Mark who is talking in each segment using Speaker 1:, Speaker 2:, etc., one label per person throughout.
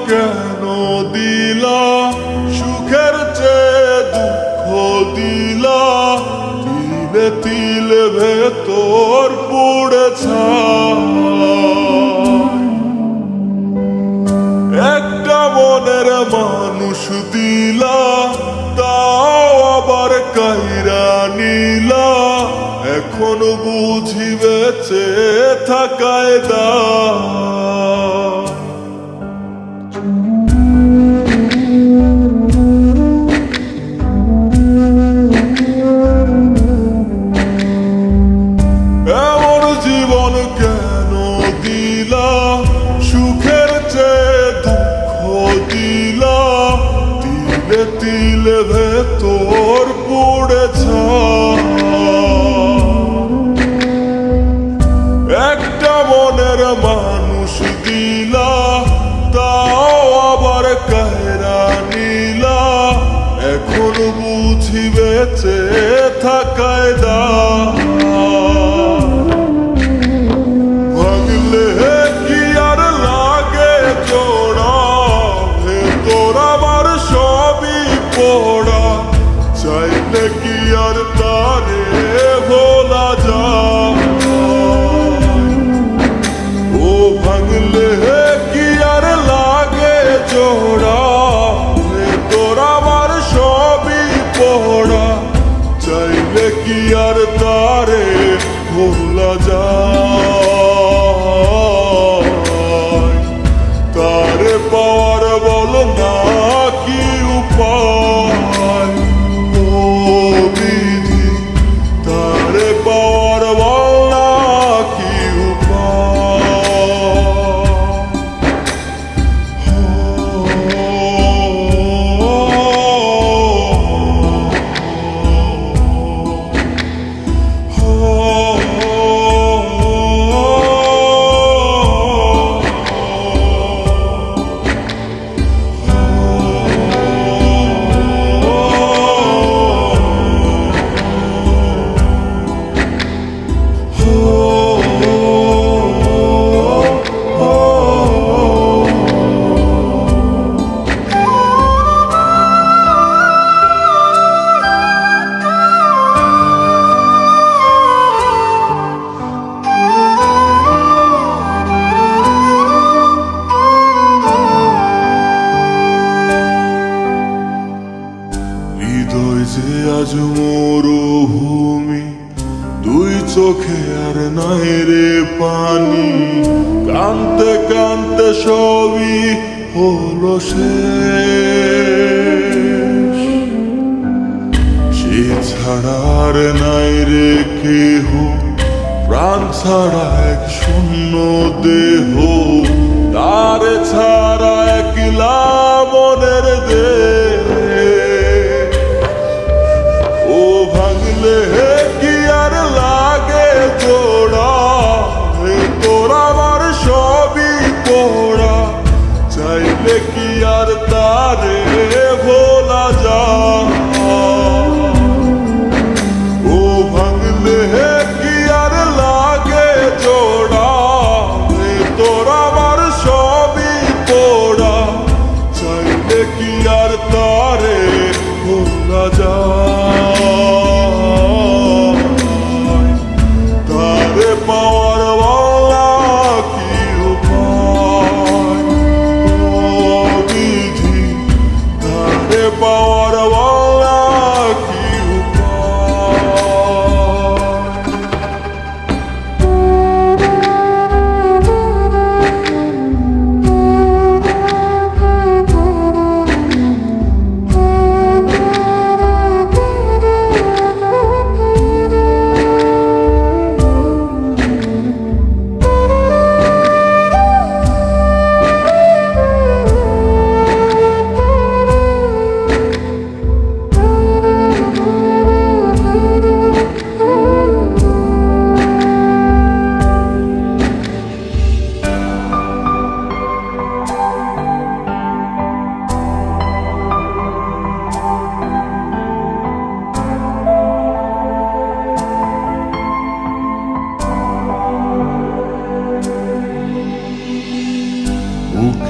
Speaker 1: কেন দিলা, সুখের চেয়ে দুঃখ দিলা, তিলে তিলে ভেতর পুড়ে ছাই। একটা মনের মানুষ দিলা, তাও আবার কাইরা নিলা, এখন বুঝি বেঁচে থাকায় দায়। এমন জীবন কেন দিলা, সুখের চেয়ে দুঃখ দিলা, তিলে তিলে ভেতর পুড়ে ছাই। একটা মনের মানুষ দিলা, তাও আবার কায়রা নিলা, এখন বুঝি বেঁচে থাকায় দায়। ভাঙলে কি আর লাগে জোড়া, ভেতর আমার সবই পোড়া, চাইলে কি আর তারে ভোলা যায়। ও ভাঙলে কি আর লাগে জোড়া, ভেতর আমার সবই পোড়া, চাইলে কি আর তারে ভোলা যায়। তারে পাওয়ার বল না কি উপায়, ও বিধি তারে পাওয়ার বল না কি হৃদয় যে আজ মরুভূমি, দুই চোখে আর নাই রে পানি, কানতে কানতে সবই হলো শেষ। সে ছাড়া আর নাই রে কেহ, প্রাণ ছাড়া এক শূন্য দেহ, তারে ছাড়া একলা মনের দেহ। ও ভাঙলে কি আর লাগে জোড়া, ভেতর আমার সবই পোড়া, চাইলে কি আর তারে ভোলা যায়। ও ভাঙলে কি আর লাগে জোড়া, ভেতর আমার সবই পোড়া, চাইলে কি আর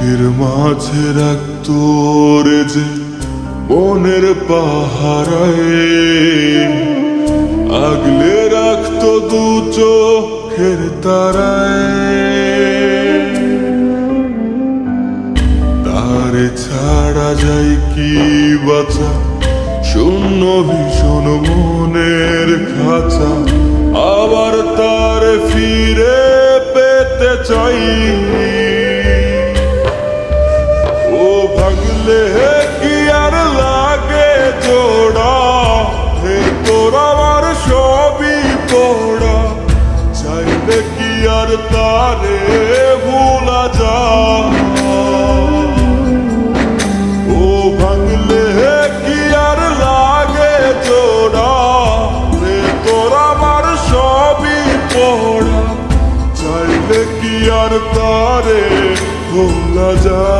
Speaker 1: বুকের মাঝে রাখতো রে যে মনের পাহারায়, আগলে রাখতো দু চোখের তারায়। তারে ছাড়া যাই কি বাঁচা, শূন্য ভীষণ মনের খাঁচা, আবার তারে ফিরে পেতে চাই। ও ভাঙলে কি আর লাগে জোড়া, হে তোর আমার সবই পোড়া, চাইলে কি আর তারে ভোলা যায়। ও ভাঙলে কি আর লাগে জোড়া, হে তোর আমার সবই পোড়া, চাইলে কি আর তারে ভোলা যায়।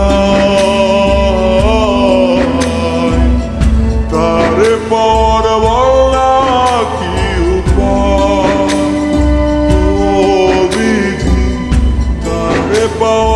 Speaker 1: তারে পর বলা কি উপায়, ও বিধি তারে পাওয়া